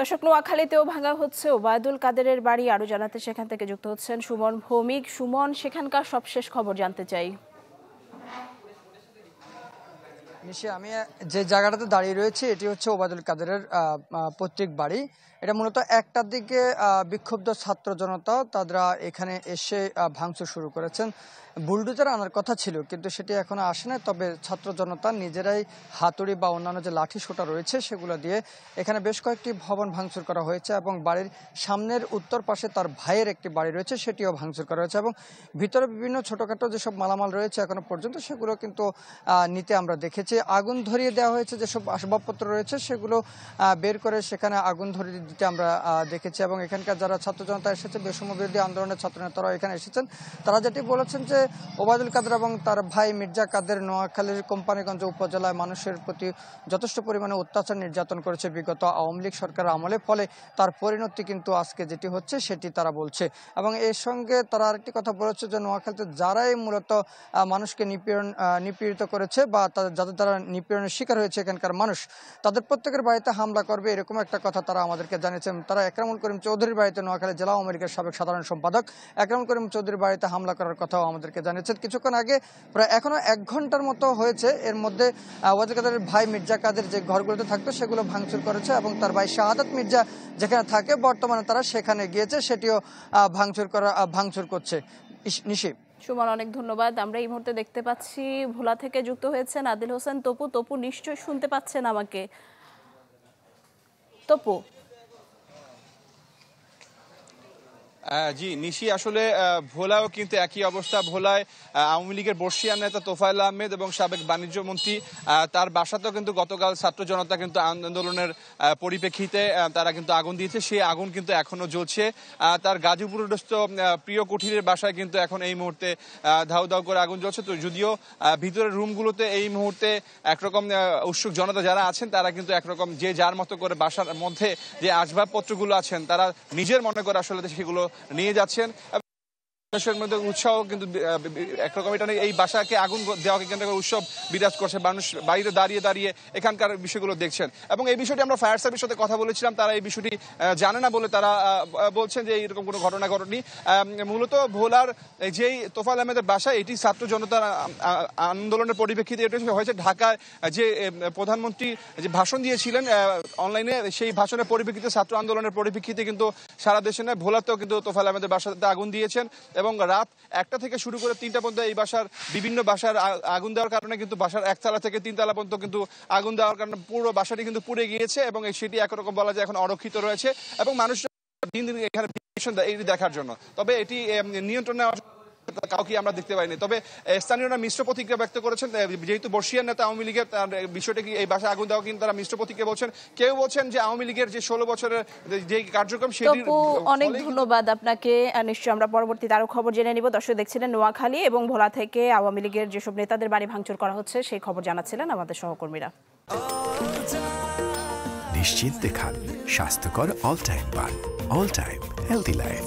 দর্শক, নোয়াখালীতেও ভাঙা হচ্ছে ওবায়দুল কাদেরের বাড়ি। আরো জানাতে সেখান থেকে যুক্ত হচ্ছেন সুমন ভৌমিক। সুমন, সেখানকার সবশেষ খবর জানতে চাই। নিশি, আমি যে জায়গাটাতে দাঁড়িয়ে রয়েছি এটি হচ্ছে ওবায়দুল কাদেরের পৈতৃক বাড়ি। এটা মূলত একটার দিকে বিক্ষুব্ধ ছাত্র জনতা তারা এখানে এসে ভাঙচুর শুরু করেছেন। বুলডোজার আনার কথা ছিল, কিন্তু সেটি এখনো আসে না। তবে ছাত্র জনতা নিজেরাই হাতুড়ি বা অন্যান্য যে লাঠি সোটা রয়েছে সেগুলো দিয়ে এখানে বেশ কয়েকটি ভবন ভাঙচুর করা হয়েছে এবং বাড়ির সামনের উত্তর পাশে তার ভাইয়ের একটি বাড়ি রয়েছে, সেটিও ভাঙচুর করা হয়েছে এবং ভিতরে বিভিন্ন ছোটখাটো যেসব মালামাল রয়েছে এখনো পর্যন্ত সেগুলো কিন্তু নিতে আমরা দেখেছি। আগুন ধরিয়ে দেওয়া হয়েছে, যেসব আসবাবপত্র রয়েছে সেগুলো বের করে সেখানে আগুন ধরিয়ে দিতে আমরা দেখেছি। এবং এখানকার যারা ছাত্র জনতা এসেছে, বৈষম্য বিরোধী আন্দোলনের ছাত্র নেতারাও এখানে এসেছেন, তারা যেটি বলেছেন যে ওবায়দুল কাদের এবং তার ভাই মির্জা কাদের নোয়াখালীর কোম্পানিগঞ্জ উপজেলায় মানুষের প্রতি যথেষ্ট পরিমাণে অত্যাচার নির্যাতন করেছে বিগত আওয়ামী লীগ সরকারের আমলে। ফলে তার পরিণতি কিন্তু আজকে যেটি হচ্ছে সেটি তারা বলছে। এবং এর সঙ্গে তারা আরেকটি কথা বলেছে যে নোয়াখালীতে যারাই মূলত মানুষকে নিপীড়িত করেছে বা যাদের দ্বারা নিপীড়নের শিকার হয়েছে এখানকার মানুষ, তাদের প্রত্যেকের বাড়িতে হামলা করবে, এরকম একটা কথা তারা আমাদেরকে জানিয়েছেন। তারা একরামুল করিম চৌধুরীর বাড়িতে, নোয়াখালী জেলা আওয়ামী লীগের সাবেক সাধারণ সম্পাদক একরামুল করিম চৌধুরীর বাড়িতে হামলা করার কথাও আমাদেরকে জানিয়েছেন। কিছুক্ষণ আগে প্রায় এখনো 1 ঘন্টার মতো হয়েছে, এর মধ্যে ওবায়দুল কাদেরের ভাই মির্জা কাদের যে ঘরগুলোতে থাকতো সেগুলো ভাঙচুর করেছে এবং তার ভাই শাহাদাত মির্জা যেখানে থাকে বর্তমানে তারা সেখানে গিয়েছে, সেটিও ভাঙচুর করছে। নিশি, সুমন, অনেক ধন্যবাদ। আমরা এই মুহূর্তে দেখতে পাচ্ছি ভোলা থেকে যুক্ত হয়েছেন আদিল হোসেন তপু। তপু, নিশ্চয় শুনতে পাচ্ছেন আমাকে? তপু। জি নিশি, আসলে ভোলাও কিন্তু একই অবস্থা। ভোলায় আওয়ামী লীগের বর্ষিয়ান নেতা তোফায়েল আহমেদ এবং সাবেক বাণিজ্য মন্ত্রী তার বাসাতেও কিন্তু গতকাল ছাত্র জনতা কিন্তু আন্দোলনের পরিপ্রেক্ষিতে তারা কিন্তু আগুন দিয়েছে। সেই আগুন কিন্তু এখনো জ্বলছে। তার গাজীপুরস্থ প্রিয় কুঠিরের বাসায় কিন্তু এখন এই মুহূর্তে ধাউ ধাউ করে আগুন জ্বলছে। তো যদিও ভিতরের রুমগুলোতে এই মুহূর্তে একরকম উৎসুক জনতা যারা আছেন তারা কিন্তু একরকম যে যার মতো করে বাসার মধ্যে যে আসবাবপত্রগুলো আছেন তারা নিজের মনে করে আসলে সেগুলো নিয়ে যাচ্ছেন। মানুষের মধ্যে উৎসাহ কিন্তু একরকম এটা এই বাসাকে আগুন দেওয়াকে কেন্দ্র করে উৎসব বিরাজ করছে। মানুষ বাইরে দাঁড়িয়ে দাঁড়িয়ে এখানকার বিষয়গুলো দেখছেন এবং এই বিষয়টি আমরা ফায়ার সার্ভিসের সাথে কথা বলেছিলাম। তারা এই বিষয়টি জানে না বলে তারা বলছেন যে এরকম কোনো ঘটনা ঘটেনি। মূলত ভোলার যেই তোফায়েল আহমেদের বাসা, এটি ছাত্র জনতার আন্দোলনের পরিপ্রেক্ষিতে এটা হয়েছে। ঢাকায় যে প্রধানমন্ত্রী যে ভাষণ দিয়েছিলেন অনলাইনে, সেই ভাষণের পরিপ্রেক্ষিতে ছাত্র আন্দোলনের পরিপ্রেক্ষিতে কিন্তু সারা দেশে নয় ভোলাতেও কিন্তু তোফায়েল আহমেদের বাসাতে আগুন দিয়েছেন এবং রাত 1টা থেকে শুরু করে 3টা পর্যন্ত এই বাসার বিভিন্ন বাসার আগুন দেওয়ার কারণে কিন্তু বাসার 1 তলা থেকে 3 তলা পর্যন্ত কিন্তু আগুন দেওয়ার কারণে পুরো বাসাটি কিন্তু পুড়ে গিয়েছে এবং সেটি একরকম বলা যায় এখন অরক্ষিত রয়েছে এবং মানুষ দিন দিন এখানে দেখার জন্য। তবে এটি নিয়ন্ত্রণে কাউকে আমরা দেখতে পাইনি। তবে স্থানীয়রা মিশ্র প্রতিক্রিয়া ব্যক্ত করেছেন। যেহেতু বর্ষিয়ান নেতা আওয়ামী লীগের, বিষয়টা কি এই বাসায় আগুন দেওয়া কিন্তু তারা মিশ্র প্রতিক্রিয়া বলছেন। কেউ বলছেন যে আওয়ামী লীগের যে 16 বছরের যে কার্যক্রম সেটি। অনেক ধন্যবাদ আপনাকে। নিশ্চয়ই আমরা পরবর্তীতে আরো খবর জেনে নিব। দর্শক, দেখছিলেন নোয়াখালী এবং ভোলা থেকে আওয়ামী লীগের যেসব নেতাদের বাড়ি ভাঙচুর করা হচ্ছে সেই খবর জানাচ্ছিলেন আমাদের সহকর্মীরা। নিশ্চিন্তে খান স্বাস্থ্যকর অল টাইম পান, অল টাইম হেলদি লাইফ।